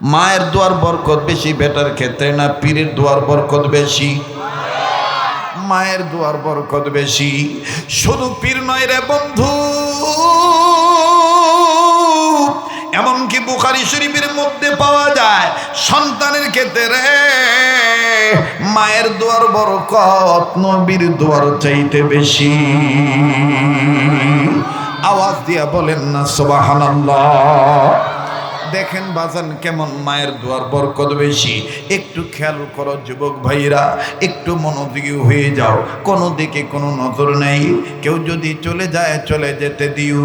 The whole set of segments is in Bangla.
মায়ের দোয়ার বরকত বেশি বেটার ক্ষেত্রে না পীরের দোয়ার বরকত বেশি? মায়ের দোয়ার বরকত বেশি। শুধু পীর নয় রে বন্ধু, এমনকি বুখারী শরীফের মধ্যে পাওয়া যায় সন্তানের ক্ষেত্রে মায়ের দোয়ার বরকত নবীর দোয়ার চাইতে বেশি। আওয়াজ দিয়া বলেন না সুবহানাল্লাহ। দেখেন বাজান কেমন মায়ের দোয়ার বরকত বেশি। একটু খেয়াল করো যুবক ভাইরা, একটু মনোযোগী হয়ে যাও। কোনো দিকে কোনো নজর নেই। কেউ যদি চলে যায় চলে যেতে দিও,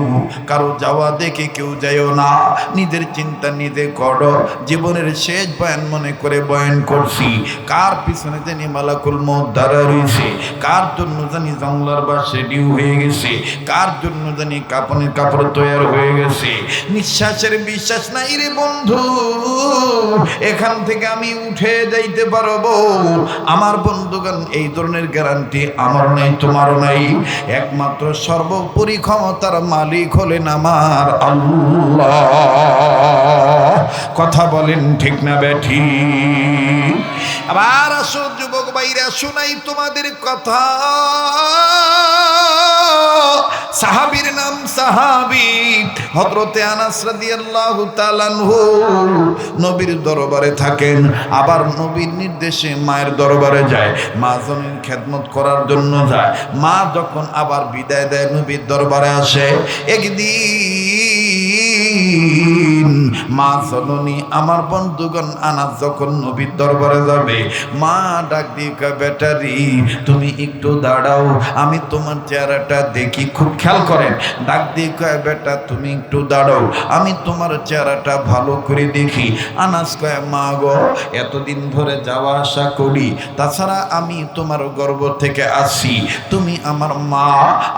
কারো যাওয়া দেখে কেউ যাইও না। নিজের চিন্তা নিজে করো। জীবনের শেষ বয়ান মনে করে বয়ান করছি। কার পিছনে জানি মালাকুল মউত দাঁড়া রয়েছে, কার জন্য জানি জঙ্গলার বাস রেডি হয়ে গেছে, কার জন্য জানি কাপড়ের কাপড় তৈরি হয়ে গেছে। নিঃশ্বাসের বিশ্বাস নাই রে বন্ধু, এখান থেকে আমি উঠে যাইতে পারবো। আমার বন্ধুগণ, এই ধরনের গ্যারান্টি আমার নাই, তোমারও নাই। একমাত্র সর্বোপরি ক্ষমতার মালিক হলেন আমার আল্লাহ। কথা বলেন ঠিক না বেঠি? আবার আসো যুবক ভাইরা, শোনাই তোমাদের কথা। সাহাবীর নাম সাহাবী হযরতে আনাস রাদিয়াল্লাহু তাআলা আনহু নবীর দরবারে থাকেন, আবার নবীর নির্দেশে মায়ের দরবারে যায়, মা জনের খেদমত করার জন্য যায়। মা যখন আবার বিদায় দেয় নবীর দরবারে আসে। একদিন মা জননী আমার বন্ধুগণ আনাস যখন নবীর দরবারে যাবে, মা ডাক দিয়ে কয়, বেটারি তুমি একটু দাঁড়াও, আমি তোমার চেহারাটা দেখি। খুব খেয়াল করেন, ডাক দিয়ে কয়, বেটা তুমি একটু দাঁড়াও, আমি তোমার চেহারাটা ভালো করে দেখি। আনাস কয়, মা গো, এতদিন ধরে যাওয়া আসা করি, তাছাড়া আমি তোমার গর্ভ থেকে আসি, তুমি আমার মা,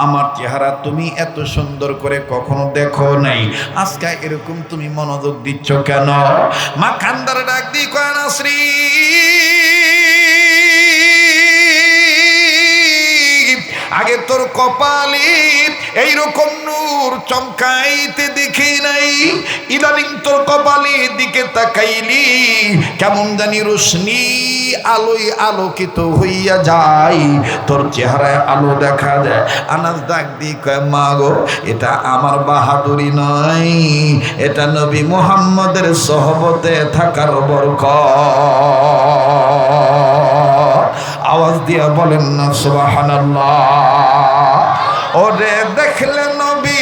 আমার চেহারা তুমি এত সুন্দর করে কখনো দেখো নাই, আজকে এরকম তুমি মনোযোগ দিচ্ছ কেন? মা কান্দারে ডাক দিয়ে কয়, আনাস রে, আগে তোর কপালে এইরকম নূর চমকাইতে দেখি নাই, ইদানিং তোর কপালে দিকে তাকাইলি কেমন জানি রোশনি আলোয় আলোকিত হইয়া যায়, তোর চেহারায় আলো দেখা যায়। আনাস ডাক দিয়ে কয়, মা গো, এটা আমার বাহাদুরি নয়, এটা নবী মুহাম্মদের সহবতে থাকার বরকত। আওয়াজ দিয়া বলেন না সুবহানাল্লাহ। ওরে দেখলে নবী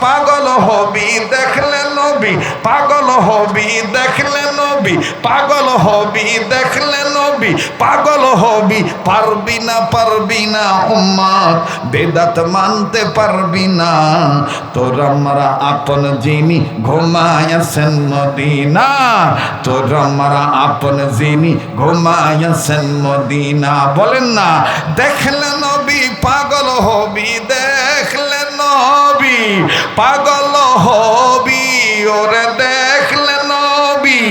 পাগল হবি, দেখলে নবী পাগল হবি, দেখলে নবী পাগল হবি, দেখলে নবী পাগল হবি। পারবি না, পারবি না উম্মত, বেদাত মানতে পারবি না। তোরা আমরা আপন যিনি ঘুমায়াছেন মদিনা, তোরা আমরা আপন যিনি ঘুমায়াছেন মদিনা। বলেন না, দেখলে নবী পাগল হবি, দেখলে নবী পাগল হবি। ওরে দেখলে নবী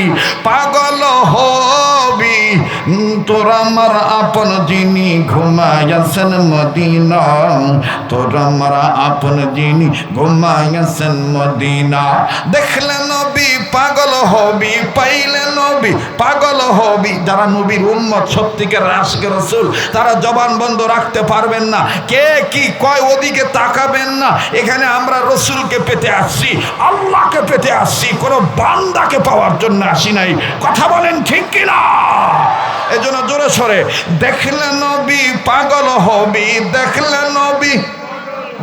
পাগল হবি, তোরা আমার আপন যিনি ঘুমায়াছেন মদিনা, তোরা আমার আপন যিনি ঘুমায়াছেন মদিনা। দেখলে নবী পাগল হবি, পাইলে নবী পাগল হবি। যারা নবীর উম্মত সত্যিকার আশিকে রাসূল, তারা জবান বন্ধ রাখতে পারবেন না। কে কি কয় ওদিকে তাকাবেন না। এখানে আমরা রসুলকে পেতে আসছি, আল্লাহকে পেতে আসছি, কোনো বান্দাকে পাওয়ার জন্য আসি নাই। কথা বলেন ঠিক কিনা? এজন্য জোরে সরে দেখলে নবী পাগল হবি, দেখলে নবী,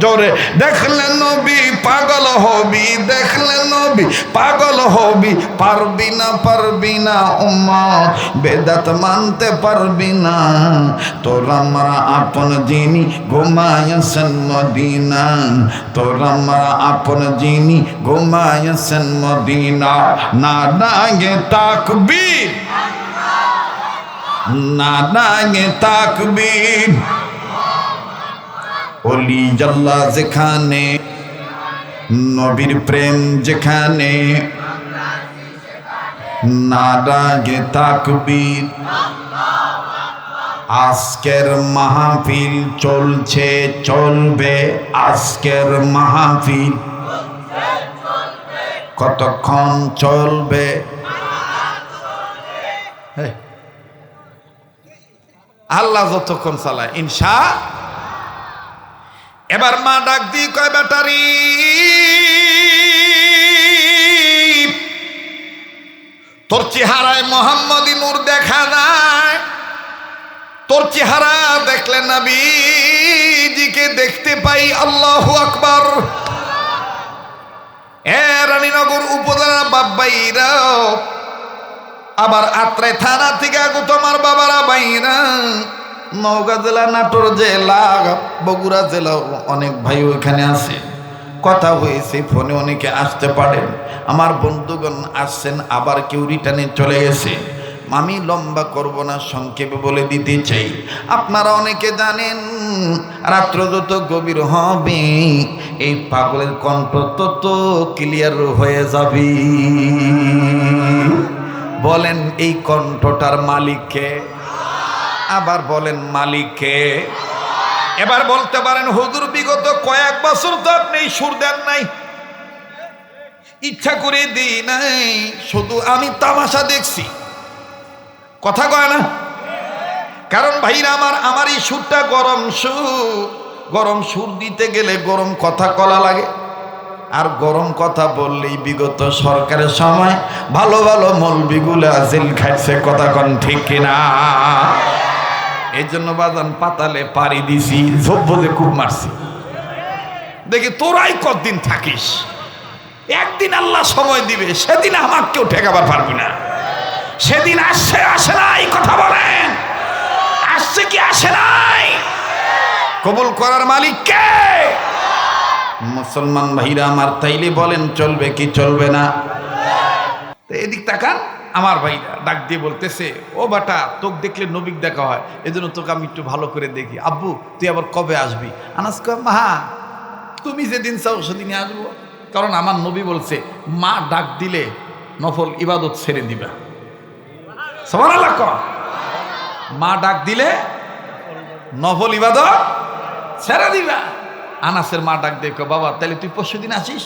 জোরে দেখলে নবী পাগল হবি, দেখলে নবী পাগল হবি। পারবি না, পারবি না উম্মত, বেদাত মানতে পারবি না। তোরা আমরা আপন যিনি ঘুমায়াছেন মদিনা, তোরা আমরা আপন যিনি ঘুমায়াছেন মদিনা। না ডাকে তাকবীর, না ডাকে তাকবীর। ওলি আল্লাহ যেখানে, নবীর প্রেম যেখানে, না ডাকে তাকবীর। আজকের মাহফিল চলছে, চলবে, আজকের মাহফিল কতক্ষণ চলবে? আল্লাহ যতক্ষণ চালায় ইনশা। এবার মা ডাক দিয়ে কয়, ব্যাটারি তোর চেহারায় মোহাম্মদী নূর দেখা যায়, তোর চেহারা দেখলে নবীজিকে দেখতে পাই। আল্লাহু আকবার। রানীনগর উপজেলা বাবাইরাও, আবার আত্রাই থানা থেকে আগত আমার বাবারা বাইরা, নওগাঁ জেলা, নাটোর জেলা, বগুড়া জেলা অনেক ভাই ওইখানে আছে। কথা হয়েছে ফোনে, অনেকে আসতে পারেন, আমার বন্ধুগণ আসছেন, আবার কেউ রিটার্নে চলে গেছে। আমি লম্বা করব না, সংক্ষেপে বলে দিতে চাই। আপনারা অনেকে জানেন রাত্র যত গভীর হবে এই পাগলের কণ্ঠ তত ক্লিয়ার হয়ে যাবে। বলেন এই কণ্ঠটার মালিককে? আবার বলেন মালিককে? এবার বলতে পারেন হুজুর বিগত কয়েক বছর তো আপনি সুর দেন নাই। ইচ্ছা করে দিই নাই, শুধু আমি তামাশা দেখছি। কথা কয় না? কারণ ভাইরা আমার এই সুরটা গরম সুর, গরম সুর দিতে গেলে গরম কথা কলা লাগে। আর গরম কথা বললেই বিগত সরকারের সময় ভালো ভালো মৌলবিগুলা জেল খাইছে। কথা কন ঠিক কিনা? এই জন্য বাজান পাতালে পাড়ি দিছি, ঝোপে খুব মারছি। দেখি তোরাই কতদিন থাকিস, একদিন আল্লাহ সময় দিবে, সেদিন আমাকে কেউ ঠেকাবার পারবি না। সেদিন আসছে আসে নাই? কথা বলেন, আসছে কি আসে নাই? কবুল করার মালিক কে? মুসলমান ভাইরা আমার, তাইলে বলেন চলবে কি চলবে না? এদিক তাকান, আমার ভাইরা ডাক দিয়ে বলতেছে, ও বাটা তোকে দেখলে নবীক দেখা হয়, এজন্য তোকে আমি একটু ভালো করে দেখি। আব্বু তুই আবার কবে আসবি? আনাস কয়, মা তুমি যেদিন চাও সেদিনই আসবো। কারণ আমার নবী বলছে, মা ডাক দিলে নফল ইবাদত ছেড়ে দিবা। সুবহানাল্লাহ। মা ডাক দিলে নফল ইবাদত ছেড়ে দিবা। আনাসের মা ডাক দিয়ে কয়, বাবা তাহলে তুই পরশু দিন আসিস?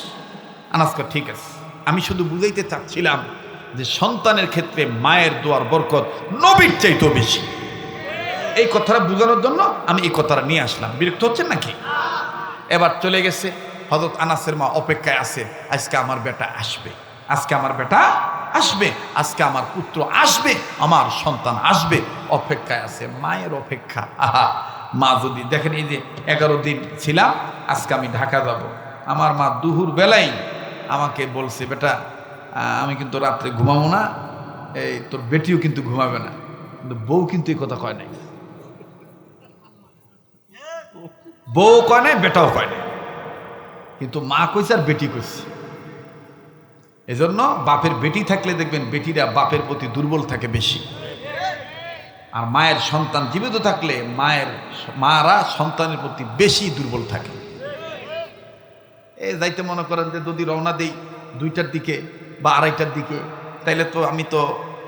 আনাস কয়, ঠিক আছে। আমি শুধু বুঝাইতে চাচ্ছিলাম যে সন্তানের ক্ষেত্রে মায়ের দোয়ার বরকত নবীর চাইতেও বেশি। এই কথাটা বোঝানোর জন্য আমি এই কথাটা নিয়ে আসলাম। বিরক্ত হচ্ছেন নাকি? এবার চলে গেছে। হযরত আনাসের মা অপেক্ষায় আছে, আজকে আমার বেটা আসবে, আজকে আমার বেটা আসবে, আজকে আমার পুত্র আসবে, আমার সন্তান আসবে। অপেক্ষায় আছে, মায়ের অপেক্ষা। আহা, মা যদি দেখেন, এই যে 11 দিন ছিলাম, আজকে আমি ঢাকা যাব। আমার মা দুপুর বেলায় আমাকে বলছে, বেটা আমি কিন্তু রাত্রে ঘুমাবো না, এই তোর বেটিও কিন্তু ঘুমাবে না। কিন্তু বউ কিন্তু এই কথা কয় নাই। বউ কয় নাই, বেটাও কয় নাই, কিন্তু মা কইছে আর বেটি কইছে। এজন্য বাপের বেটি থাকলে দেখবেন বেটিরা বাপের প্রতি দুর্বল থাকে বেশি, আর মায়ের সন্তান জীবিত থাকলে মারা সন্তানের প্রতি বেশি দুর্বল থাকে। যাইতে মনে করেন যে যদি রওনা দেই 2টার দিকে বা 2:30টার দিকে, তাইলে তো আমি তো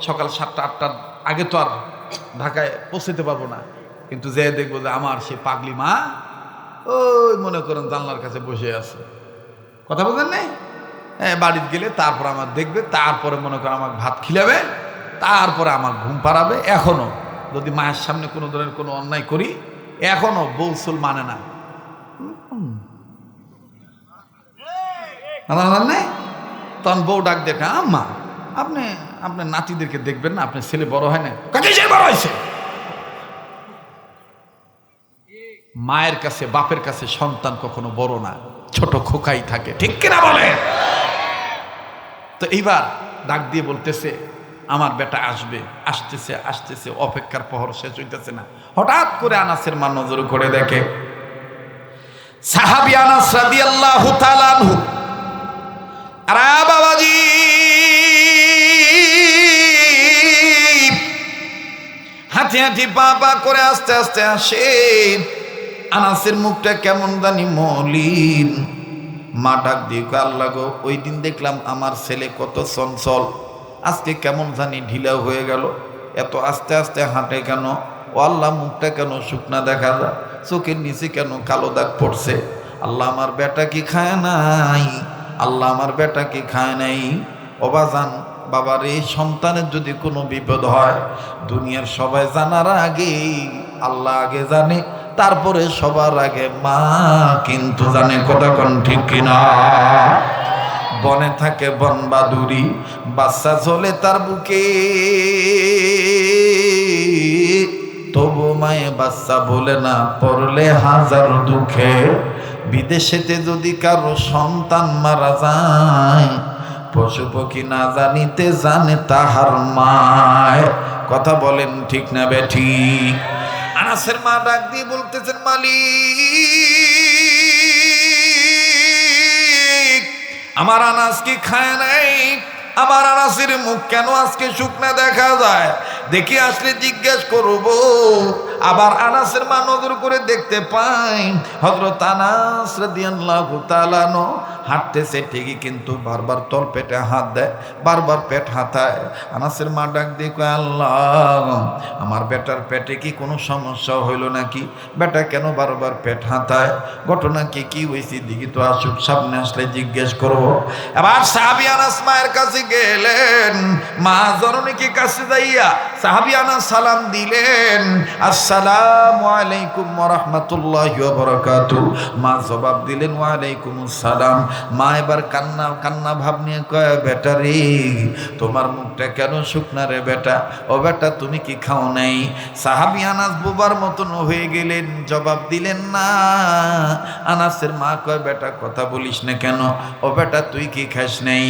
সকাল 7টা 8টার আগে তো আর ঢাকায় পৌঁছতে পারবো না। কিন্তু যে দেখবো যে আমার সে পাগলি মা ওই মনে করেন জানলার কাছে বসে আছে। কথা বলবেন নাই? বাড়িতে গেলে তারপর আমার দেখবে, তারপরে মনে করেন আমাকে ভাত খিলাবে, তারপরে আমার ঘুম পাড়াবে। এখনো যদি মায়ের সামনে কোনো ধরনের কোনো অন্যায় করি, এখনো বৌসুল মানে না। তখন বউ ডাক দেখে, আম্মা আপনি আপনার নাতিদেরকে দেখবেন না, আপনার ছেলে বড় হয় না? বড় হয়েছে। মায়ের কাছে বাপের কাছে সন্তান কখনো বড় না, ছোট খোকাই থাকে। ঠিক কিনা বলে? তো এইবার ডাক দিয়ে বলতেছে, আমার বেটা আসবে, আসতেছে আসতেছে, অপেক্ষার প্রহর শেষ হইতেছে না। হঠাৎ করে আনাসের মা নজর করে দেখে সাহাবী আনাস রাদিয়াল্লাহু তাআলা আনহু, আরে বাবাজি হাঁটি হাঁটি পা পা করে আস্তে আস্তে আসে। আনাসের মুখটা কেমন জানি মলিন। মা ডাক দিয়ে, আল্লাহ গো, ওই দিন দেখলাম আমার ছেলে কত চঞ্চল, আজকে কেমন জানি ঢিলা হয়ে গেল, এত আস্তে আস্তে হাঁটে কেন? ও আল্লাহ, মুখটা কেন শুকনা দেখা যায়, চোখের নিচে কেন কালো দাগ পড়ছে? আল্লাহ আমার বেটা কি খায় নাই? আল্লাহ আমার বেটা কি খায় নাই? ও বাজান, বাবার এই সন্তানের যদি কোনো বিপদ হয়, দুনিয়ার সবাই জানার আগে আল্লাহ আগে জানে, তারপরে সবার আগে মা কিন্তু জানে। কথা কোন ঠিক কিনা? বনে থাকে বন বাদুরি, বাচ্চা চলে তার বুকে, তবু মায়ে বাচ্চা বলে না, পড়লে হাজার দুঃখে। বিদেশেতে যদি কারো সন্তান মারা যায়, পশু পক্ষী না জানিতে জানে তাহার মায়। কথা বলেন ঠিক না বেঠিক? আনাসের মা ডাক দিয়ে বলতেছেন, মালিক আমার আনাস কি খায় নাই? আমার আনাসের মুখ কেন আজকে শুকনা দেখা যায়? দেখি আসলে জিজ্ঞেস করব। আবার আনাসের মা নজর করে দেখতে পাই হযরত আনাস রাদিয়াল্লাহু তাআলা আনহু হাঁটতেছে ঠিকই, কিন্তু বারবার তল পেটে হাত দেয়, বারবার পেট হাতায়। আনাসের মা ডাক দিয়ে কয়, আল্লাহ আমার বেটার পেটে কি কোনো সমস্যা হইল নাকি? বেটা কেন বারবার পেট হাতায়? ঘটনা কি হয়েছে দেখি তো, আসুক, সামনে আসলে জিজ্ঞেস করব। এবার সাহাবী আনাস মায়ের কাছে গেলেন, মা জননীকে কাছে যাইয়া সাহাবী আনাস সালাম দিলেন, আসসালামু আলাইকুম ওয়া রাহমাতুল্লাহি ওয়া বারাকাতুহু। মা জবাব দিলেন, ওয়া আলাইকুমুস সালাম। মা এবার কান্না ভাব নিয়ে কয়, বেটা রে তোমার মুখটা কেন শুকনা রে বেটা? ও বেটা তুমি কি খাও নাই? সাহাবী আনাস বোবার মতন হয়ে গেলেন, জবাব দিলেন না। আনাসের মা কয়, বেটা কথা বলিস না কেন? ও বেটা তুই কি খাস নাই?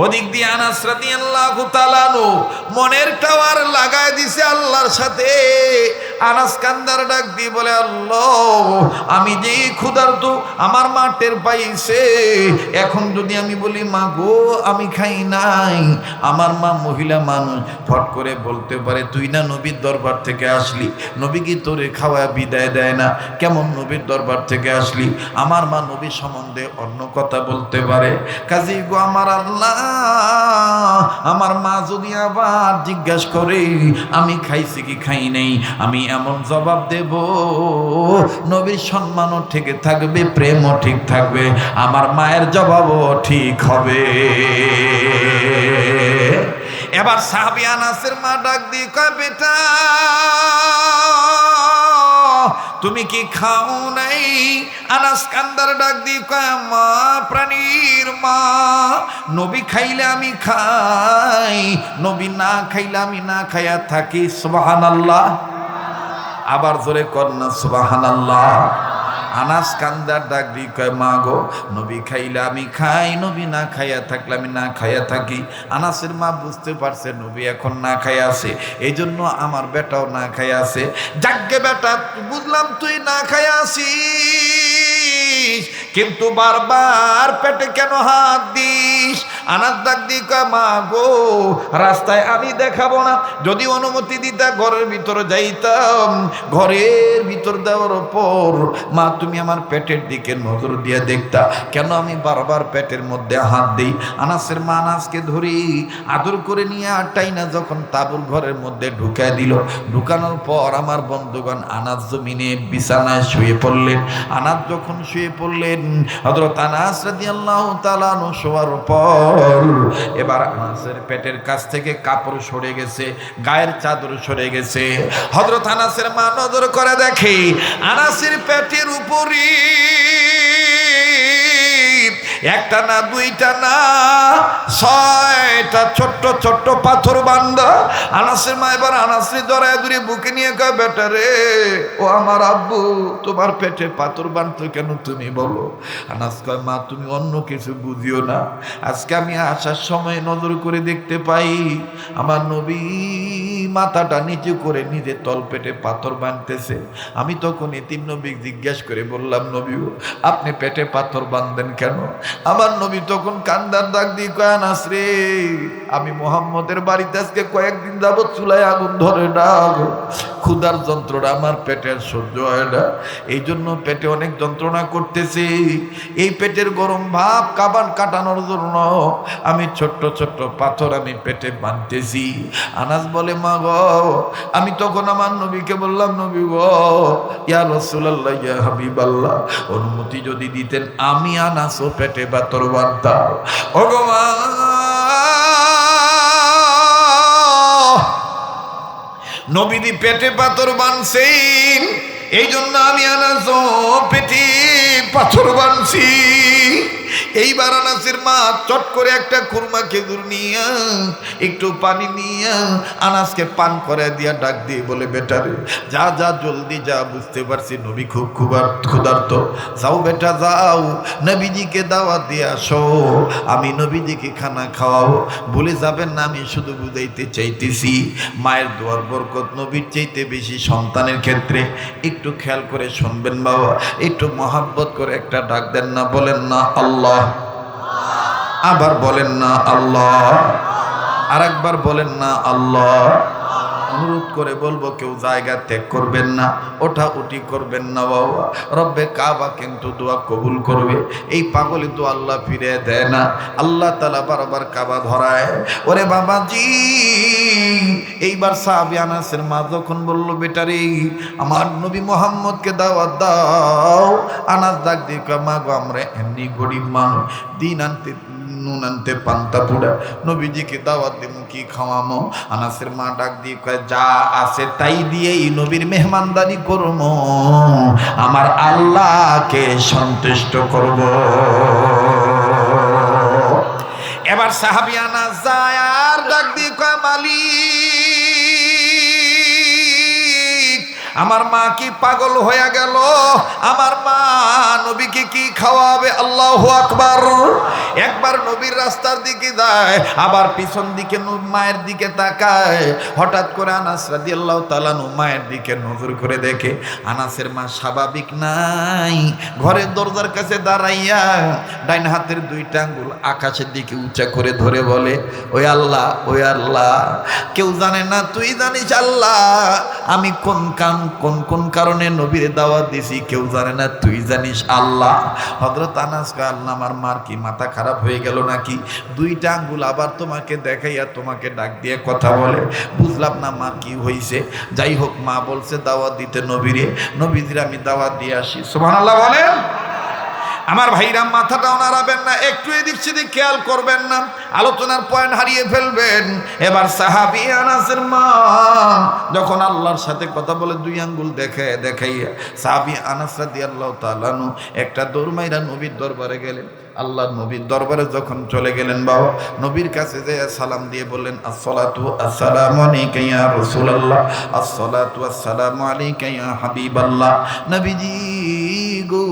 ওদিক দিয়ে আনাস রাদিয়াল্লাহু তাআলা আনহু মনের টাওয়ার লাগায় দিছে আল্লাহর সাথে। আনাস কান্দার ডাক দিয়ে বলে, আল্লাহ আমি যে ক্ষুধার্ত আমার মা টের পাইছে, এখন যদি আমি বলি মা গো আমি খাই নাই, আমার মা মহিলা মানুষ, ফট করে বলতে পারে তুই না নবীর দরবার থেকে আসলি, নবী কি তোরে খাওয়া বিদায় দেয় না? কেমন নবীর দরবার থেকে আসলি? আমার মা নবী সম্বন্ধে অন্য কথা বলতে পারে। কাজী গো আমার আল্লাহ, আমার মা যদি আবার জিজ্ঞাসা করে আমি খাইছি কি খাই নাই, আমি এমন জবাব দেব নবীর সম্মানও ঠিক থাকবে, প্রেমও ঠিক থাকবে, আমার মায়ের জবাবও ঠিক হবে। এবার সাহাবী আনাসের মা ডাক দিয়ে কয়, বেটা তুমি কি খাও নাই? আনাস কান্দার ডাক দিয়ে কয়, মা প্রাণীর মা, নবী খাইলে আমি খাই, নবী না খাইলে আমি না খাইয়া থাকি। সুবহানাল্লাহ। আবার জোরে কর না সুবহানাল্লাহ। আনাস কান্দার ডাক দিয়ে কয়, মা গো নবী খাইলে আমি খাই, নবী না খাইয়া থাকলে আমি না খাইয়া থাকি। আনাসের মা বুঝতে পারছে নবী এখন না খাইয়া আছে, এই জন্য আমার বেটাও না খাইয়া আছে। যাগ্গে বেটা বুঝলাম তুই না খাইয়া আছিস, কিন্তু বারবার পেটে কেন হাত দিস? আনাস ডাক দিয়ে কয়, মা গো রাস্তায় আমি দেখাবো না, যদি অনুমতি দিতা ঘরের ভিতরে যাইতাম, ঘরের ভিতর দেওয়ার পর মা তুমি আমার পেটের দিকে নজর দিয়ে দেখতা, কেন আমি বারবার পেটের মধ্যে হাত দিই? আনাসের মা আনাসকে ধরি আদর করে নিয়ে আটাই না যখন তাবুর ঘরের মধ্যে ঢুকায় দিল, ঢুকানোর পর আমার বন্ধুগণ আনাস জমিনে বিছানায় শুয়ে পড়লেন। আনাস যখন শুয়ে পড়লেন, হযরত আনাস রাদিয়াল্লাহু তাআলা আনহু শোয়ার পর এবার আনাসের পেটের কাছ থেকে কাপড় সরে গেছে, গায়ের চাদর সরে গেছে। হযরত আনাসের মা নজর করে দেখে আনাসের পেটের উপরে একটা না দুইটা না 6টা ছোট্ট ছোট্ট পাথর বান্দা। আনাসের মা এবার আনাসের জড়ায় ধরে বুকে নিয়ে কয়, বেটা রে ও আমার আব্বু তোমার পেটে পাথর বাঁধতো কেন তুমি বলো? আনাস কয়, মা তুমি অন্য কিছু বুঝিও না, আজকে আমি আসার সময় নজর করে দেখতে পাই আমার নবী মাথাটা নিচু করে নিজে তল পেটে পাথর বাঁধতেছে। আমি তখন এতিম নবী জিজ্ঞেস করে বললাম, নবী আপনি পেটে পাথর বাঁধবেন কেন? আমার নবী তখন কান্দার ডাক দিয়ে কয়, আনাস রে আমি মুহাম্মদের বাড়িতে আজকে কয়েকদিন যাবত চুলায় আগুন ধরে না, ক্ষুধার যন্ত্রণা আমার পেটের সহ্য হয় না, এই জন্য পেটে অনেক যন্ত্রণা করতেছে। এই পেটের গরম ভাব কাটানোর জন্য আমি ছোট্ট ছোট্ট পাথর আমি পেটে বাঁধতেছি। আনাস বলে, মা গো আমি তখন আমার নবীকে বললাম, নবী গো ইয়া রাসূলুল্লাহ ইয়া হাবিবাল্লাহ, অনুমতি যদি দিতেন আমি আনাসও পেটে পাথর বাঁধতাম। ও গো মা নবীদি পেটে পাথর বানছেন, এই জন্য আমি আনাস পেটে পাথর বানছি। এইবার আনাসের মা চট করে একটা খুরমা খেজুর নিয়া একটু পানি নিয়া আনাসকে পান করে দিয়া ডাক দিয়ে বলে, বেটারে যা যা জলদি যা, বুঝতে পারছি নবী খুব ক্ষুধার্ত, যাও বেটা যাও, নবীজিকে দাওয়াত দিয়ে আসো, আমি নবীজিকে খানা খাওয়াবো। বলে যাবেন না, আমি শুধু বুঝাইতে চাইতেছি মায়ের দোয়ার বরকত নবীর চাইতে বেশি সন্তানের ক্ষেত্রে। একটু খেয়াল করে শুনবেন বাবা, একটু মহাব্বত করে একটা ডাক দেন না, বলেন না আল্লাহ, আবার বলেন না আল্লাহ, আর একবার বলেন না আল্লাহ। অনুরোধ করে বলবো, কেউ জায়গা ত্যাগ করবেন না, ওঠা উঠি করবেন না বাবা। রব্বে কাবা কিন্তু দোয়া কবুল করবে। এই পাগলি তো আল্লাহ ফিরে দেয় না, আল্লাহ তাআলা বারবার কাবা ধরায়। ওরে বাবাজি, এইবার সাহাবী আনাসের মা যখন বলল, বেটারে আমার নবী মুহাম্মদকে দাওয়াত দাও, আনাস ডাক দিয়ে কয়, মা গো আমরা এমনি গরিব মানুষ, দিন আনতে নুন আনতে পান্তা পুরা, নবীজিকে দাওয়াত দেবো কি খাওয়ামো? আনাসের মা ডাক দিয়ে কয়, যা আছে তাই দিয়েই নবীর মেহমানদারি করবো, আমার আল্লাহকে সন্তুষ্ট করব। এবার সাহাবী আনাস যায় আর ডাক দিয়ে কয়, মালিক আমার মা কি পাগল হয়ে গেল, আমার মা নবীকে কি খাওয়াবে? আল্লাহু আকবার। একবার নবীর রাস্তার দিকে যায়, আবার পিছন দিকে মায়ের দিকে তাকায়। হঠাৎ করে আনাস রাদিয়াল্লাহু তাআলা আনহু মায়ের দিকে নজর করে দেখে আনাসের মা স্বাভাবিক নাই। ঘরের দরজার কাছে দাঁড়াইয়া ডাইন হাতের দুইটা আঙ্গুল আকাশের দিকে উঁচা করে ধরে বলে, ওই আল্লাহ, ওই আল্লাহ, কেউ জানে না, তুই জানিস আল্লাহ, আমি কোন কারণে নবীর দাওয়াত দিছি, কেউ জানে না, তুই জানিস আল্লাহ। হযরত আনাস কয়, আল্লাহ আমার মার কি মাথা খারাপ হয়ে গেল নাকি? দুইটা আঙ্গুল আবার তোমাকে দেখাইয়া তোমাকে ডাক দিয়ে কথা বলে, বুঝলাম না মা কি হইছে। যাই হোক, মা বলছে দাওয়াত দিতে নবীরে, নবীদের আমি দাওয়াত দিয়ে আসি। সুবহানাল্লাহ বলেন। আমার ভাইরা মাথাটাও নাড়াবেন না, একটু এদিক সেদিক খেয়াল করবেন না, আলোচনার পয়েন্ট হারিয়ে ফেলবেন। এবার সাহাবী আনাসের মা যখন আল্লাহর সাথে কথা বলে দুই আঙ্গুল দেখাইয়া সাহাবী আনাস রাদিয়াল্লাহু তাআলা আনহু একটা দৌড় মাইরা নবীর দরবারে গেলেন। আল্লাহর নবীর দরবারে যখন চলে গেলেন বাবা, নবীর কাছে যেয়ে সালাম দিয়ে বললেন, আসসালাতু আসসালামু আলাইকা ইয়া রাসূলুল্লাহ, আসসালাতু আসসালামু আলাইকা ইয়া হাবিবাল্লাহ। নবীজি গো,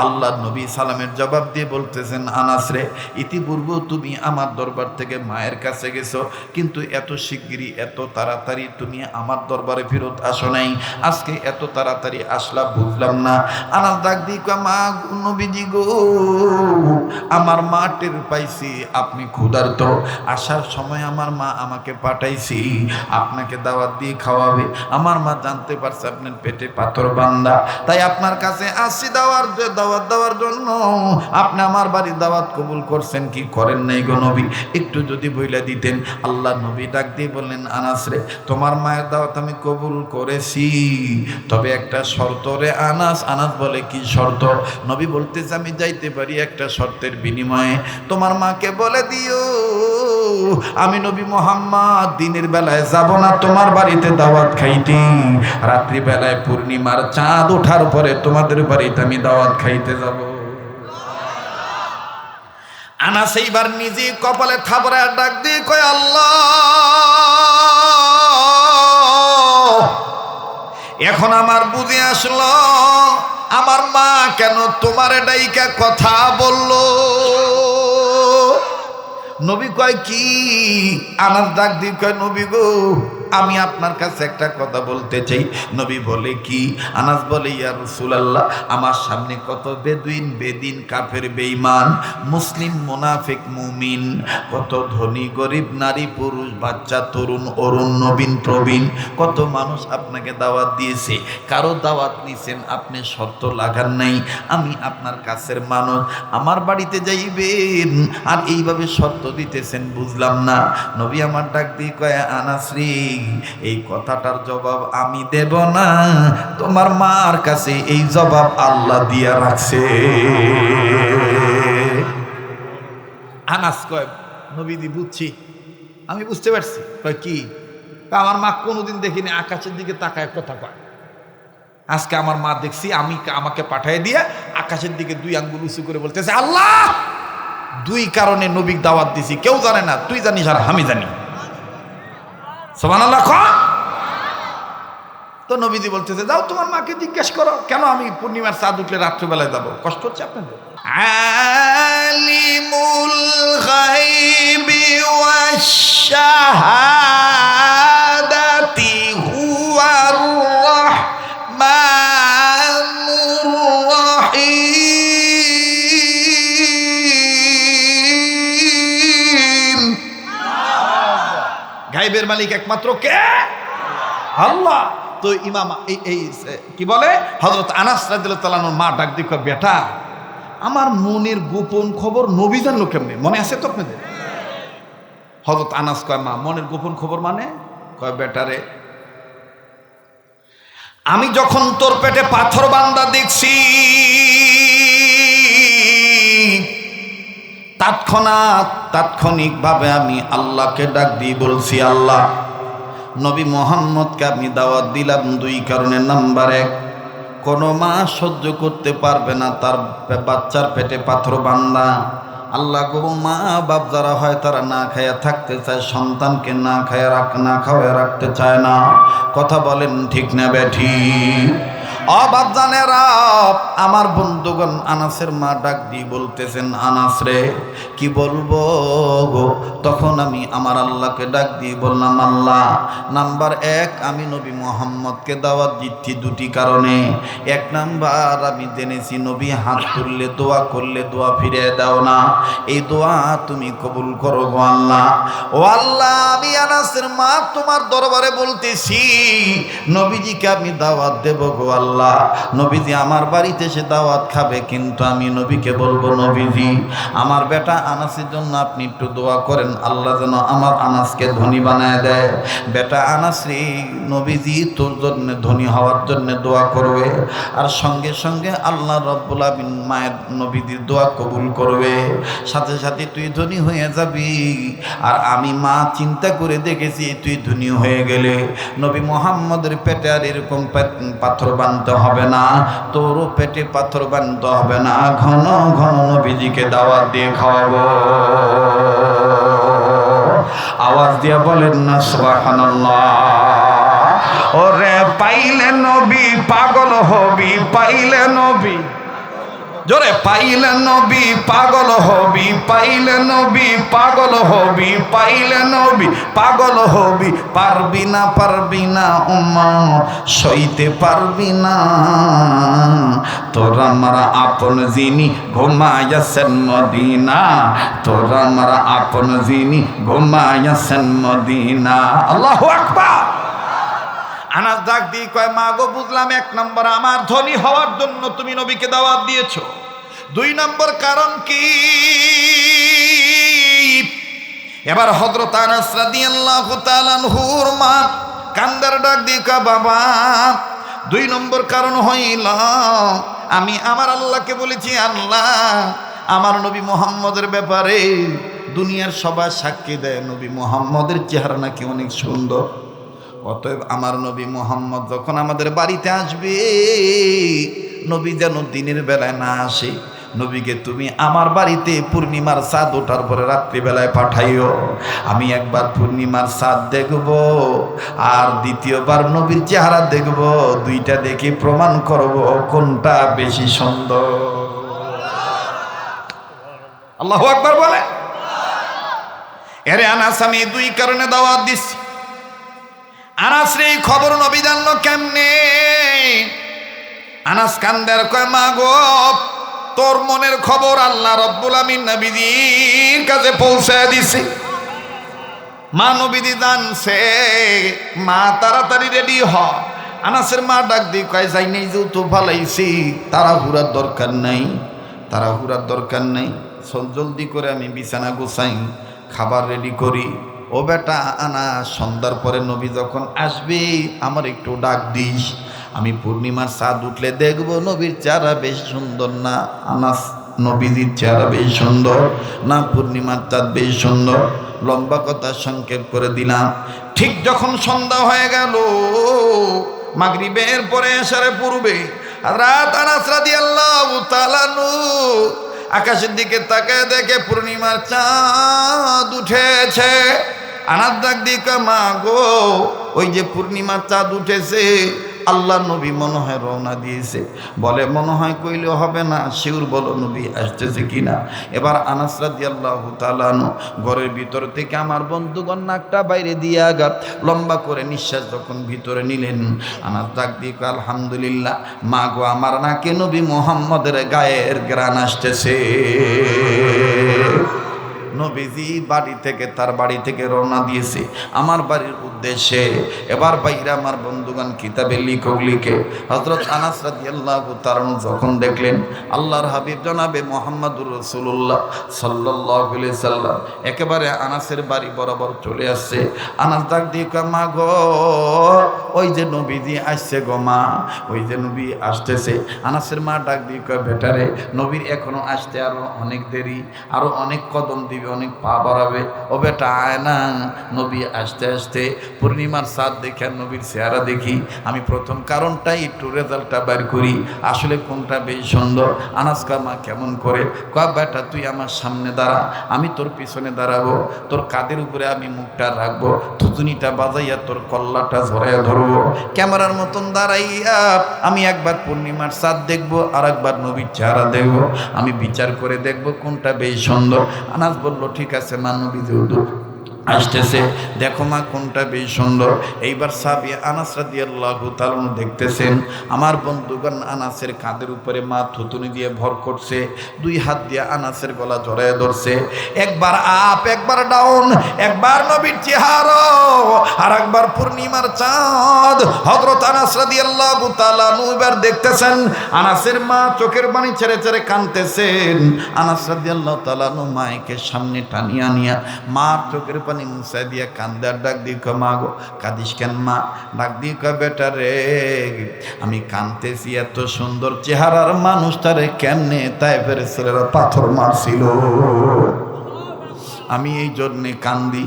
আল্লাহর নবী সালামের জবাব দিয়ে বলতেছেন, আনাস রে, ইতিপূর্বে তুমি আমার দরবার থেকে মায়ের কাছে গেছো, কিন্তু এত শিগগিরই এত তাড়াতাড়ি তুমি আমার দরবারে ফেরত আসো নাই, আজকে এত তাড়াতাড়ি আসলা, বুঝলাম না। আনাস ডাক দিয়ে কয়, মা নবীজি গো, আমার মা টের পাইছি আপনি ক্ষুধার্ত, আসার সময় আমার মা আমাকে পাঠাইছি আপনাকে দাওয়াত দিয়ে খাওয়াবে। আমার মা জানতে পারছে আপনার পেটে পাথর বান্দা, তাই আপনার কাছে আসছি দাওয়াত দেওয়ার জন্য। আপনি আমার বাড়ির দাওয়াত কবুল করছেন কি করেন নাই গো নবী? একটু যদি বইলা দিতেন। আল্লাহ নবী ডাক দিয়ে বললেন, আনাস রে, তোমার মায়ের দাওয়াত আমি কবুল করেছি, তবে একটা শর্ত রে আনাস। আনাস বলে, কি শর্ত? নবী বলতেছে, আমি যাইতে পারি একটা শর্তের বিনিময়ে, তোমার মাকে বলে দিও আমি নবী মুহাম্মদ দিনের বেলায় যাব না তোমার বাড়িতে দাওয়াত খাইতে, রাত্রি বেলায় পূর্ণিমার চাঁদ ওঠার পরে তোমাদের বাড়িতে আমি দাওয়াত খাইতে যাব। আনাস এইবার নিজে কপালে থাবড়া ডাক দিয়ে কয়, আল্লাহ, এখন আমার বুঝে আসলো আমার মা কেন তোমার ডাইকা কথা বলল। নবী কয়, কি? আনাস ডাক দিয়ে কয়, নবী গো, আমি আপনার কাছে একটা কথা বলতে চাই। নবী বলে, কি? আনাস বলে, ইয়া রাসূলুল্লাহ, আমার সামনে কত বেদিন, কাফের, বেঈমান, মুসলিম, মুনাফিক, মুমিন, কত ধনী গরিব, নারী পুরুষ, বাচ্চা, তরুণ, অরুণ, নবীন প্রবীণ, কত মানুষ আপনাকে দাওয়াত দিয়েছে, কারো দাওয়াত নিছেন, আপনি শর্ত লাগান নাই, আমি আপনার কাছের মানুষ, আমার বাড়িতে যাইবেন, আর এইভাবে শর্ত দিতেছেন, বুঝলাম না। নবী আমার ডাক দিয়ে কয়, আনাস রে, এই কথাটার জবাব আমি দেব না, তোমার মার কাছে এই জবাব আল্লাহ দিয়া রাখছে। আনাস কয়, নবীজি বুঝছি, আমি বুঝতে পারছি। কয়, কি? আমার মা কোনোদিন দেখিনি আকাশের দিকে তাকায় কথা কয়। আজকে আমার মা দেখছি আমাকে পাঠিয়ে দিয়ে আকাশের দিকে 2 আঙ্গুল উঁচু করে বলতেছে, আল্লাহ 2 কারণে নবী দাওয়াত দিছি, কেউ জানে না, তুই জানিস আর আমি জানি। সুবহানাল্লাহ। তো নবীজি বলতেছে, যাও তোমার মাকে জিজ্ঞেস করো, কেন আমি পূর্ণিমার চাঁদ উঠলে রাত্রিবেলায় যাবো, কষ্ট হচ্ছে আপনাদের? আলিমুল গায়বি ওয়াশ শাহাদাতি হুয়ার রাহমানুর রহিম। গায়বের মালিক একমাত্র কে? আল্লাহ। তো ইমাম এই কি বলে, হযরত আনাস রাদিয়াল্লাহু তাআলা মা ডাক দিয়ে কয়, বেটা আমার মনের গোপন খবর নবী জানলো কেমনে, মনে আছে তো আপনাদের? হযরত আনাস কয়, মা মনের গোপন খবর মানে? কয়, বেটারে আমি যখন তোর পেটে পাথর বান্দা দেখছি, তাৎক্ষণিকভাবে আমি আল্লাহকে ডাক দিয়ে বলছি, আল্লাহ নবী মোহাম্মদকে আমি দাওয়াত দিলাম 2 কারণে। নাম্বার 1, কোনো মা সহ্য করতে পারবে না তার বাচ্চার পেটে পাথর বান্দা। আল্লাহ গো, মা বাপ যারা হয় তারা না খায়া থাকতে চায়, সন্তানকে না খাওয়ায় রাখতে চায় না। কথা বলেন ঠিক না বেঠিক? অবাপ জানেরা, আমার বন্ধুগণ, আনাসের মা ডাক দিয়ে বলতেছেন, আনাস রে কি বলবো গো? তখন আমি আমার আল্লাহকে ডাক দিয়ে বললাম, আল্লাহ নাম্বার 1, আমি নবী মোহাম্মদকে দাওয়াত দিচ্ছি 2টি কারণে। 1 নাম্বার, আমি জেনেছি নবী হাত তুললে দোয়া করলে দোয়া ফিরে দাও না, এই দোয়া তুমি কবুল করো গো আল্লাহ। ও আল্লাহ, আমি আনাসের মা তোমার দরবারে বলতেছি, নবীজিকে আমি দাওয়াত দেব গো আল্লাহ। নবীজি আমার বাড়িতে এসে দাওয়াত খাবে, কিন্তু আমি নবীকে বলবো, নবীজি আমার বেটা আনাসের জন্য আপনি একটু দোয়া করেন, আল্লাহ যেন আমার আনাসকে ধনী বানায় দেয়। বেটা আনাস রে, নবীজি তোর জন্য ধনী হওয়ার জন্য দোয়া করবে, আর সঙ্গে সঙ্গে আল্লাহ রব্বুল আমিন মায়ের নবীজির দোয়া কবুল করবে, সাথে সাথে তুই ধনী হয়ে যাবি। আর আমি মা চিন্তা করে দেখেছি, তুই ধনী হয়ে গেলে নবী মুহাম্মদের পেটে আর এরকম পাথর বানতে হবে না, তোরও পেটে পাথর বানতে হবে না, ঘন ঘন নবীজিকে দাওয়াত দিয়ে খাওয়াবো। আওয়াজ দিয়ে বলেন না সুবহানাল্লাহ। ওরে পাইলে নবী পাগল হবি, পাইলে নবী, জোরে পাইলে নবী পাগল হবি, পাইলে নবী পাগল হবি, পাইলে নবী পাগল হবি। পারবি না উম্মা, সইতে পারবি না, তোরা মারা আপন যিনি ঘুমাইয়াছেন মদিনা, তোরা মারা আপন যিনি ঘুমাইয়াছেন মদিনা। আল্লাহু আকবার। আনাস ডাক দিয়ে কয়, মা গো বুঝলাম 1 নম্বর আমার ধনী হওয়ার জন্য তুমি নবীকে দাওয়াত দিয়েছো। 2 নম্বর কারণ কি? এবার হযরত আনাস রাদিয়াল্লাহু তাআলা আনহুর মা কান্দার ডাক দিয়ে কয়, বাবা 2 নম্বর কারণ হইল আমি আমার আল্লাহকে বলেছি, আল্লাহ আমার নবী মুহাম্মদের ব্যাপারে দুনিয়ার সবাই সাক্ষী দেয় নবী মুহাম্মদের চেহারা নাকি অনেক সুন্দর। অতএব আমার নবী মুহাম্মদ যখন আমাদের বাড়িতে আসবে, নবী যেন দিনের বেলায় না আসে। নবীকে তুমি আমার বাড়িতে পূর্ণিমার চাঁদ ওঠার পরে রাত্রিবেলায় পাঠাইও। আমি একবার পূর্ণিমার চাঁদ দেখব, আর দ্বিতীয়বার নবীর চেহারা দেখব। 2টা দেখে প্রমাণ করব কোনটা বেশি সুন্দর। আল্লাহু আকবার বলে। এরে আনাস, আমি 2 কারণে দাওয়াত দিচ্ছি। আনাস রে খবর নবী জানলো কেমনে? আনাস কান্দার কয়, মা গো তোর মনের খবর আল্লাহ রব্বুল আমিন নবীজির কাছে পৌঁছায় দিছে। মা নবীজি জানছে, মা তাড়াতাড়ি রেডি হ। আনাসের মা ডাক দিয়ে কয়, যাই নেই যে তো ভালাইছি, তাড়াহুড়ার দরকার নাই, তাড়াহুড়ার দরকার নেই, জলদি করে আমি বিছানা গোছাই, খাবার রেডি করি। ও বেটা আনাস, সন্ধ্যার পরে নবী যখন আসবে আমার একটু ডাক দিস, আমি পূর্ণিমার চাঁদ উঠলে দেখবো নবীর চেহারা বেশ সুন্দর না? আনাস নবীজির চেহারা বেশ সুন্দর, না পূর্ণিমার চাঁদ বেশ সুন্দর। লম্বা কথা সংক্ষেপ করে দিলাম। ঠিক যখন সন্ধ্যা হয়ে গেল, মাগরিবের পরে এশারে পূর্বে, রাত আনাস রাদিয়াল্লাহু তাআলা আনহু আকাশের দিকে তাকায় দেখে পূর্ণিমার চাঁদ উঠেছে। আনাস ডাক দিয়ে মা গো, ওই যে পূর্ণিমার চাঁদ উঠেছে, আল্লাহ নবী মনে হয় রওনা দিয়েছে। বলে মনে হয় কইলে হবে না, শিউর বলো নবী আসতেছে কিনা। এবার আনাস রাদিয়াল্লাহু তাআলা আনহু ঘরের ভিতর থেকে আমার বন্ধুগণ নাকটা বাইরে দিয়ে আঘাত লম্বা করে নিঃশ্বাস যখন ভিতরে নিলেন, আনাস ডাক দিয়ে আলহামদুলিল্লাহ, মা গো আমার নাকে নবী মুহাম্মদের গায়ের ঘ্রাণ আসতেছে। নবীজি তার বাড়ি থেকে রওনা দিয়েছে আমার বাড়ির উদ্দেশ্যে। এবার বাইরে আমার বন্ধুগণ কিতাবে লিখে হযরত আনাস রাদিয়াল্লাহু তাআলা যখন দেখলেন আল্লাহর হাবিব জনাবে মুহাম্মদুর রাসূলুল্লাহ সাল্লাল্লাহু আলাইহি সাল্লাম একেবারে আনাসের বাড়ি বরাবর চলে আসছে, আনাস ডাক দিয়ে মা গো, ওই যে নবীজি আসছে গো মা, ওই যে নবী আসতেছে। আনাসের মা ডাক দিয়ে বেটারে, নবীর এখনো আসতে আরো অনেক দেরি, আরো অনেক কদম দিবে, অনেক পা বাড়াবে। ও বেটা আয় না, নবী আসতে আসতে পূর্ণিমার চাঁদ দেখে নবীর চেহারা দেখি। আমি প্রথম কারণটা একটু রেজাল্টটা বের করি, আসলে কোনটা বেশ সুন্দর। আনাস মা কেমন করে? বেটা তুই আমার সামনে দাঁড়া, আমি তোর পিছনে দাঁড়াবো, তোর কাঁধের উপরে আমি মুখটা রাখবো, থুতুনিটা বাজাইয়া তোর কল্লাটা ঝরাইয়া ধরবো, ক্যামেরার মতন দাঁড়াইয়া আমি একবার পূর্ণিমার চাঁদ দেখবো, আর একবার নবীর চেহারা দেখবো, আমি বিচার করে দেখবো কোনটা বেশ সুন্দর। আনাস বলল ঠিক আছে মা, নবী যেহেতু আসতেছে, দেখো মা কোনটা বেশ সুন্দর। এইবার সাহাবী আনাস রাদিয়াল্লাহু তাআলা দেখতেছেন আমার বন্ধুগণ আনাসের কাঁধের উপরে মা থুতুনি দিয়ে ভর করছে, দুই হাত দিয়ে আনাসের গলা জড়ায় ধরছে, একবার আপ একবার ডাউন, একবার নবীর চেহারা আর একবার পূর্ণিমার চাঁদ। হযরত আনাস রাদিয়াল্লাহু তাআলা এবার দেখতেছেন আনাসের মা চোখের পানি ছেড়ে ছেড়ে কাঁদতেছেন। আনাস রাদিয়াল্লাহু তাআলা মাকে সামনে টানিয়া নিয়া মা চোখের পানি মুছাই দিয়া কান্দে, আর ডাক দিয়ে মা গো কাঁদিস কেন মা? ডাক দিয়ে বেটা রে, আমি কাঁদতেছি এত সুন্দর চেহারার মানুষটারে কেমনে তায়েফের ছেলেরা পাথর মারছিল, আমি এই জন্যে কান্দি।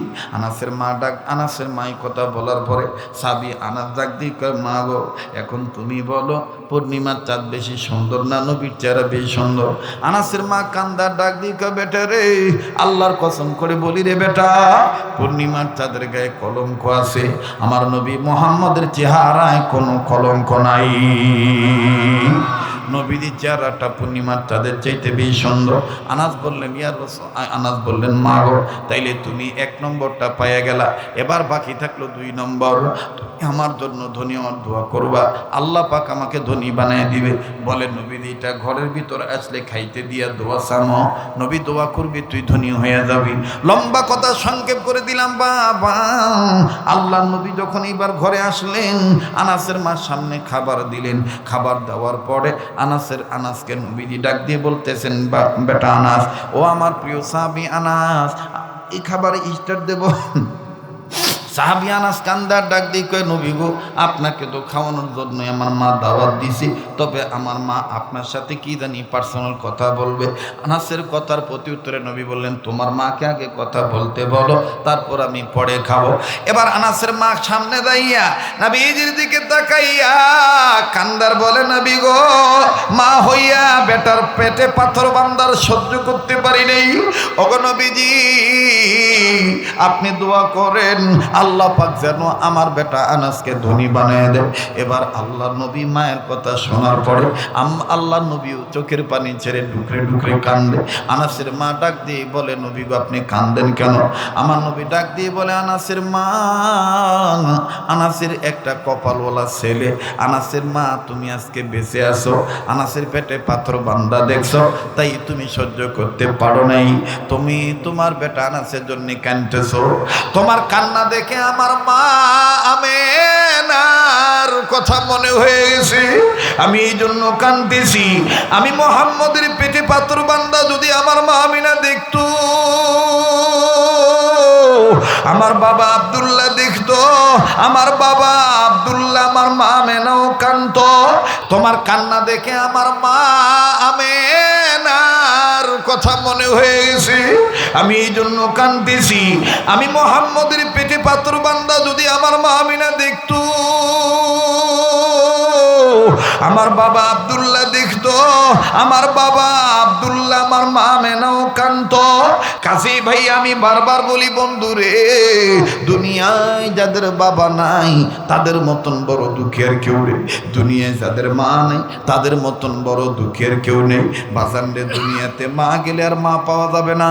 আনাসের মাই কথা বলার পরে সাবি আনাস ডাক দিয়ে মা গো এখন তুমি বলো পূর্ণিমার চাঁদ বেশি সুন্দর না নবীর চেহারা বেশি সুন্দর? আনাসের মা কান্দার ডাক দিয়ে বেটা রে, আল্লাহর কসম করে বলি রে বেটা, পূর্ণিমার চাঁদের গায়ে কলঙ্ক আছে, আমার নবী মুহাম্মদের চেহারায় কোনো কলঙ্ক নাই। নবীর চেহারাটা পূর্ণিমার চাঁদের চাইতে বেশি সুন্দর। আনাস বললেন ইয়া রাসূল, আনাস বললেন মা গো তাইলে তুমি 1 নম্বরটা পাইয়া গেলা, এবার বাকি থাকলো 2 নম্বর। তুমি আমার জন্য ধনী হওয়ার দোয়া করবা, আল্লাহ পাক আমাকে ধনী বানায় দিবে। বলে নবী এটা ঘরের ভিতর আসলে খাইতে দিয়া দোয়া চামো, নবী দোয়া করবি তুই ধনী হয়ে যাবি। লম্বা কথা সংক্ষেপ করে দিলাম বাবা। আল্লাহ নবী যখন এবার ঘরে আসলেন আনাসের মা সামনে খাবার দিলেন, খাবার দেওয়ার পরে আনাসকে নবীজি ডাক দিয়ে বলতেছেন বেটা আনাস, ও আমার প্রিয় সাহাবী আনাস, এই খাবারে স্টার্ট দেব। সাহাবী আনাস কান্দার ডাক দিয়ে কয় নবী গো আপনাকে তো খাওয়ানোর জন্যই আমার মা দাওয়াত দিছে, তবে আমার মা আপনার সাথে কি জানি পার্সোনাল কথা বলবে। আনাসের কথার প্রতি উত্তরে নবী বললেন তোমার মাকে আগে কথা বলতে বলো, তারপর আমি পরে খাবো। এবার আনাসের মা সামনে দাঁড়িয়া নবীজির দিকে তাকাইয়া কান্দার বলে নবী গো মা হইয়া বেটার পেটে পাথর বান্দার সহ্য করতে পারি নাই, ওগো নবীজি আপনি দোয়া করেন আল্লাহ পাক যেন আমার বেটা আনাসকে ধনী বানিয়ে দেয়। এবার আল্লাহ নবী মায়ের কথা শোনার পরে আল্লাহ নবীও চোখের পানি ছেড়ে ডুকরে ডুকরে কান্দে। আনাসের মা ডাক দিয়ে বলে নবী গো আপনি কান্দেন কেন? আমার নবী ডাক দিয়ে বলে আনাসের মা, আনাসের একটা কপালওয়ালা ছেলে, আনাসের মা তুমি আজকে বেঁচে আছো, আনাসের পেটে পাথর বান্দা দেখছো তাই তুমি সহ্য করতে পারো নাই, তুমি তোমার বেটা আনাসের জন্য কাঁদতেছো, তোমার কান্না দেখে আমার মা আমেনার কথা মনে হয়ে গেছে, আমি এই জন্য কাঁদতেছি। আমি মুহাম্মদের পেটে পাথর বান্দা যদি আমার মা আমিনা দেখতো, আমার বাবা আব্দুল্লাহ দেখতো, আমার বাবা আব্দুল্লাহ আমার মা আমেনাও কাঁদতো, তোমার কান্না দেখে আমার মা আমেনা কথা মনে হয়ে গেছে, আমি এই জন্য কাঁদতেছি। আমি মুহাম্মদের পেটে পাথর বান্দা যদি আমার মা আমিনা দেখতো, আমার বাবা আব্দুল্লাহ দেখতো, আমার বাবা আব্দুল্লাহ আমার মা আমিনাও কাঁদতো। কাজী ভাই আমি বারবার বলি বন্ধুরে, দুনিয়ায় যাদের বাবা নাই তাদের মতন বড় দুঃখের কেউ নেই, দুনিয়ায় যাদের মা নেই তাদের মতন বড় দুঃখের কেউ নেই। বাজানরে দুনিয়াতে মা গেলে আর মা পাওয়া যাবে না।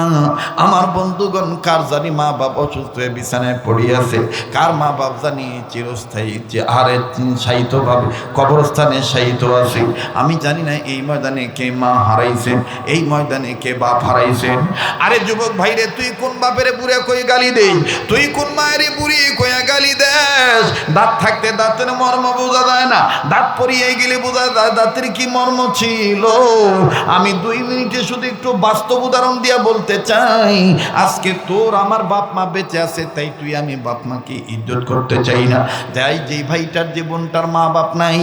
আমার বন্ধুগণ, কার জানি মা বাপ অসুস্থ হয়ে বিছানায় পড়ে আছে, কার মা বাপ জানি চিরস্থায়ী আরে শায়িতভাবে কবরস্থানে শায়িত আছে। আমি জানি না এই ময়দানে কে মা হারাইছেন, এই ময়দানে কে বাপ হারাইছেন। আরে যুবক ভাইরে, তুই কোন বাপের বুড়ে কই গালি দেই, তুই কোন মায়ের বুড়ি কইয়া গালি দেস? দাঁত থাকতে দাঁতের মর্ম বোঝা যায় না, দাঁত পরিয়ে গেলে বোঝা যায় দাঁতের কি মর্ম ছিল। আমি 2 মিনিটে শুধু একটু বাস্তব উদাহরণ দিয়া বলতে চাই, আজকে তোর আমার বাপ মা বেঁচে আছে, তাই তুই আমি বাপ মাকে ইজ্জত করতে চাই না। তাই যে ভাইটার যে বোনটার মা বাপ নাই,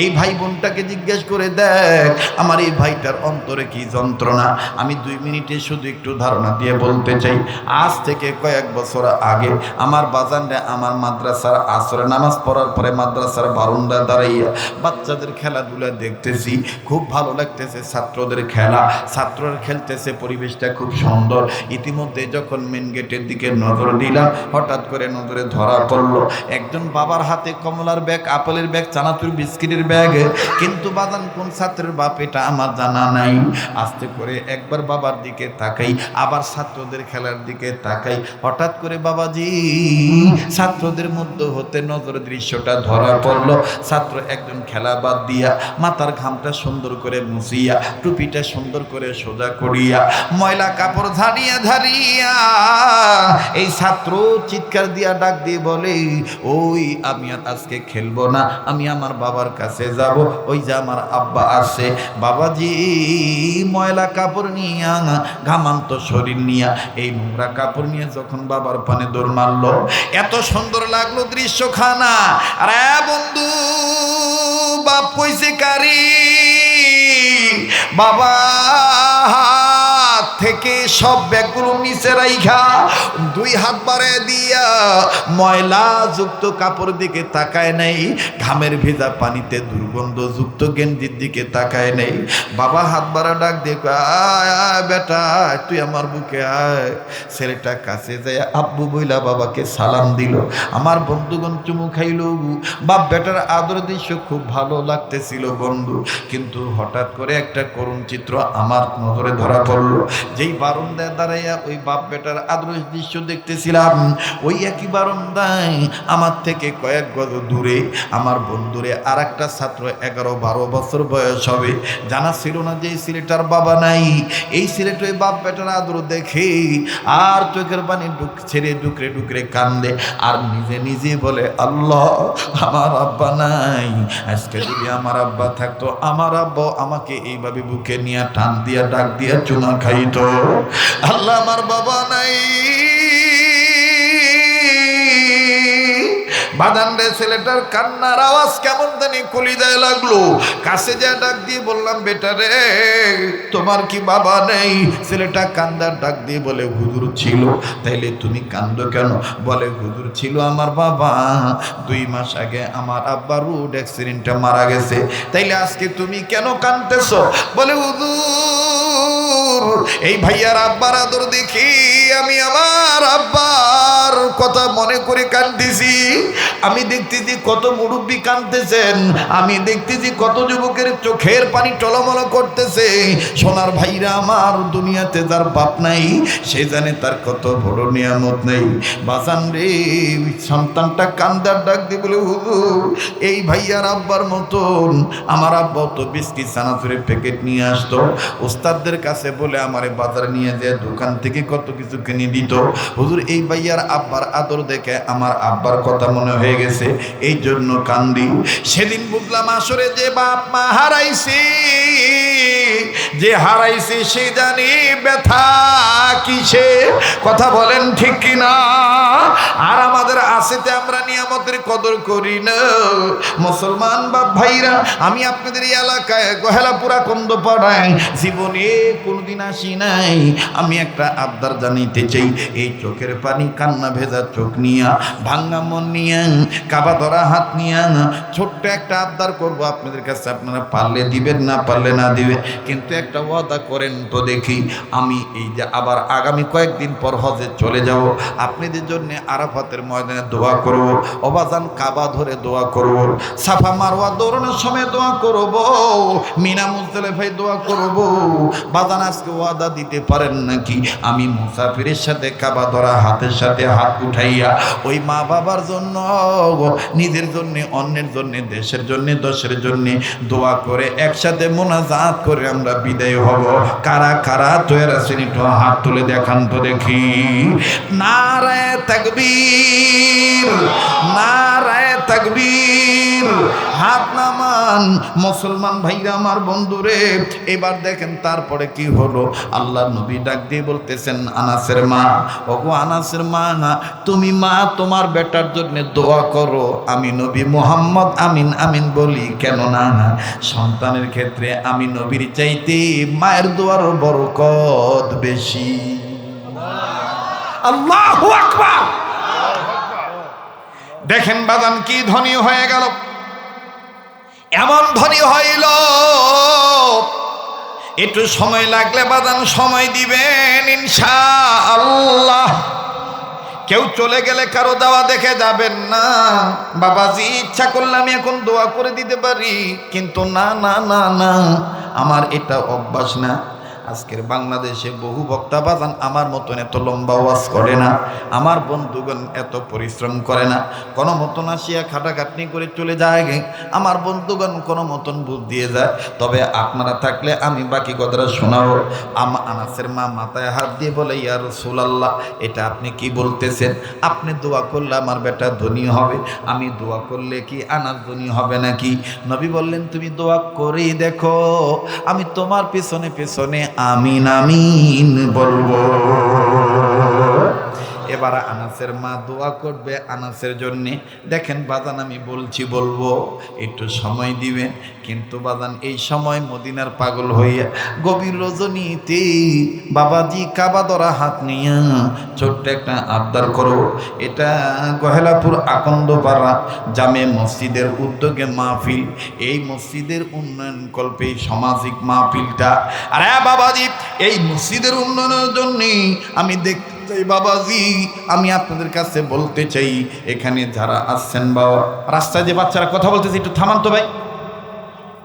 এই ভাই বোনটাকে জিজ্ঞেস করে দেখ আমার এই ভাইটার অন্তরে কি যন্ত্রণা। আমি 2 মিনিটে শুধু একটু ধারণা দিয়ে বলতে চাই, আজ থেকে কয়েক বছর আগে আমার বাজানরে আমার মাদ্রাসার আসরে নামাজ পড়ার পরে মাদ্রাসার বারান্দায় দাঁড়াইয়া বাচ্চাদের খেলাধুলা দেখতেছি, খুব ভালো লাগতেছে। ছাত্রদের খেলা, ছাত্ররা খেলতেছে, পরিবেশটা খুব সুন্দর। ইতিমধ্যে যখন মেন গেটের দিকে নজর দিলাম, হঠাৎ করে নজরে ধরা পড়লো একজন বাবার হাতে কমলার ব্যাগ, আপেলের ব্যাগ, চানাচুর বিস্কিটের ব্যাগ। কিন্তু বাজান কোন ছাত্রের বাপ এটা আমার জানা নাই। আস্তে করে একবার বাবার দিকে তাকাই, আবার ছাত্রদের খেলার দিকে তাকাই। হঠাৎ করে বাবাজি ছাত্রদের মধ্যে হতে নজর দৃশ্যটা ধরা পড়লো। ছাত্র একজন খেলা বাদ দিয়া মাথার ঘামটা সুন্দর করে মুছিয়া, টুপিটা সুন্দর করে সোজা করিয়া, ময়লা কাপড় ঝাড়িয়া ঝাড়িয়া এই ছাত্র চিৎকার দিয়া ডাক দিয়ে বলে, ওই আমি আর আজকে খেলবো না, আমি আমার বাবার কাছে যাব, ওই যে আমার আব্বা আছে। বাবাজি ময়লা কাপড় নিয়া, ঘামান্ত শরীর নিয়া, এই নোংরা কাপড় নিয়ে যখন বাবার পানে দৌড় মারলো, এত সুন্দর লাগলো দৃশ্যখানা। আরে বন্ধু, বাপ কইছে কারি, বাবা থেকে সব ব্যাগগুলো নিচে রাইখা 2 হাত বাড়ায় দিয়া ময়লা যুক্ত কাপড় দিকে তাকায় নাই, ঘামের ভেজা পানিতে দুর্গন্ধযুক্ত গেঞ্জির দিকে তাকায় নাই। বাবা হাত বাড়া ডাক দিয়ে আয় আয় বেটা, তুই আমার বুকে আয়। ছেলেটা কাছে যায় আব্বু বইলা বাবাকে সালাম দিল। আমার বন্ধুগণ চুমু খাইল। বাপ বেটার আদর দৃশ্য খুব ভালো লাগতেছিল বন্ধু। কিন্তু হঠাৎ করে একটা করুণ চিত্র আমার নজরে ধরা পড়লো। যেই বারান্দায় দাঁড়াইয়া ওই বাপ বেটার আদর্শ দৃশ্য দেখতেছিলাম, ওই একই বারান্দায় আমার থেকে কয়েক গজ দূরে আমার বন্ধুরে আর একটা ছাত্র 11-12 বছর বয়স হবে, জানা ছিল না যে এই ছেলেটার বাবা নাই। এই ছেলেটা ওই বাপ বেটার আদর দেখে আর চোখের পানি ছেড়ে ডুকরে ডুকরে কান্দে আর নিজে নিজে বলে, আল্লাহ আমার আব্বা নাই, আজকে যদি আমার আব্বা থাকতো, আমার আব্বা আমাকে এইভাবে বুকে নিয়ে টান দিয়া ডাক দিয়া চুমা খাইতো। আল্লাহ আমার বাবা নাই। বাদান রে, ছেলেটার কান্নার আওয়াজ কেমন জানি কলিজায় লাগলো। কাছে যা ডাক দিয়ে বললাম, বেটা রে তোমার কি বাবা নেই? ছেলেটা কান্দার ডাক দিয়ে বলে, হুজুর ছিল। তাইলে তুমি কান্দো কেন? বলে, হুজুর ছিল আমার বাবা, 2 মাস আগে আমার আব্বা রোড অ্যাক্সিডেন্টে মারা গেছে। তাইলে আজকে তুমি কেন কাঁদতেছ? বলে, হুজুর এই ভাইয়ার আব্বার আদর দেখি আমি আমার আব্বার কথা মনে করে কাঁদতেছি। আমি দেখতেছি কত মুরব্বী কাঁদতেছেন, আমি দেখতেছি কত যুবকের চোখের পানি টলমল করতেছে। সোনার ভাইরা আমার, দুনিয়াতে যার বাপ নাই সে জানে তার কত বড় নিয়ামত নেই। বাজান রে, সন্তানটা কান্দার ডাক দিয়ে বলে, হুজুর এই ভাইয়ার আব্বার মতন আমার আব্বা তো বিস্কিট চানাচুরের প্যাকেট নিয়ে আসতো, ওস্তাদদের কাছে বলে আমারে বাজারে নিয়ে যায় দোকান থেকে কত কিছু কিনে দিত। হুজুর এই ভাইয়ার আব্বার আদর দেখে আমার আব্বার কথা মনে হয়ে হয়ে গেছে, এই জন্য কান্দি। সেদিন বুঝলাম আসরে যে বাপ মা হারাইছে, যে হারাইছে সে জানি ব্যথা কিসে। কথা বলেন ঠিক কিনা? আর আমাদের আসেতে আমরা নিয়ামতের কদর করি না। মুসলমান বাপ ভাইরা, আমি আপনাদের এই এলাকায় গহেলাপুরা কন্দপাড়ায় জীবনে কোনোদিন আসি নাই। আমি একটা আবদার জানাইতে চাই, এই চোখের পানি কান্না ভেজা চোখ নিয়া, ভাঙ্গা মন নিয়া, কাবা ধরা হাত নিয়া ছোট্ট একটা আবদার করবো আপনাদের কাছে। আপনারা পারলে দিবেন, না পারলে না দিবেন, কিন্তু একটা ওয়াদা করেন তো দেখি। আমি এই যে আবার আগামী কয়েকদিন পর হজে চলে যাব, আপনাদের জন্য আরাফাতের ময়দানে দোয়া করব, অবাজান কাবা ধরে দোয়া করব, সাফা মারওয়া দৌড়ানোর সময় দোয়া করব, মিনা মুজদালিফায় দোয়া করব। বাজান আজকে ওয়াদা দিতে পারেন নাকি আমি মুসাফিরের সাথে কাবা ধরা হাতের সাথে হাত উঠাইয়া ওই মা বাবার জন্য, নিজের জন্য, অন্যের জন্য, দেশের জন্য, দশের জন্য দোয়া করে একসাথে মোনাজাত করে আমরা বিদায় হব। কারা কারা তৈরি আছেন একটু হাত তুলে দেখান তো দেখি। নারায়ে তাকবীর, নারায়ে তাকবীর। হাত নামান মুসলমান ভাইরা আমার বন্ধুরে। এবার দেখেন তারপরে কি হলো। আল্লাহ নবী ডাক দিয়ে বলতেছেন, আনাসের মা, ওগো আনাসের মা, না তুমি মা তোমার বেটার জন্য দোয়া করো। আমি নবী মুহাম্মদ আমিন আমিন বলি, কেন না সন্তানের ক্ষেত্রে আমি নবীর চাইতে মায়ের দোয়ার বরকত বেশি। আল্লাহু আকবার। দেখেন বাজান কি ধনী হয়ে গেল, এমন ধনী হইল। একটু সময় লাগলে বাজান সময় দিবেন ইনশাআল্লাহ। কেউ চলে গেলে কারো দেওয়া দেখে যাবেন না। বাবাজি ইচ্ছা করলে আমি এখন দোয়া করে দিতে পারি, কিন্তু না না না না, আমার এটা অভ্যাস না। আজকের বাংলাদেশে বহু বক্তা বাজান আমার মতন এত লম্বা ওয়াজ করে না, আমার বন্ধুগণ এত পরিশ্রম করে না, কোনো মতন আসিয়া খাটাখাটনি করে চলে যায়। আমার বন্ধুগণ কোনো মতন বুঝ দিয়ে যায়। তবে আপনারা থাকলে আমি বাকি কথাটা শোনাবো। আনাসের মা মাথায় হাত দিয়ে বলে, ইয়া রাসূলুল্লাহ, এটা আপনি কি বলতেছেন? আপনি দোয়া করলে আমার বেটা ধনী হবে, আমি দোয়া করলে কি আনাস ধনী হবে নাকি? নবী বললেন, তুমি দোয়া করেই দেখো, আমি তোমার পেছনে পেছনে আমিন আমিন বলবো। এবার আনাসের মা দোয়া করবে আনাসের জন্যে। দেখেন বাজান আমি বলছি বলবো, একটু সময় দিবেন। কিন্তু বাজান এই সময় মদিনার পাগল হইয়া গভীর রজনীতে বাবাজি কাবা ধরা হাত নিয়ে ছোট্ট একটা আবদার করো। এটা গহেলাপুর আকন্দপাড়া জামে মসজিদের উদ্যোগে মাহফিল। এই মসজিদের উন্নয়ন কল্পে সামাজিক মাহফিলটা। আরে বাবাজি, এই মসজিদের উন্নয়নের জন্যে আমি দেখতে চাই বাবাজি, আমি আপনাদের কাছে বলতে চাই, এখানে যারা আসছেন বাবা, রাস্তায় যে বাচ্চারা কথা বলতেছে একটু থামান তো ভাই।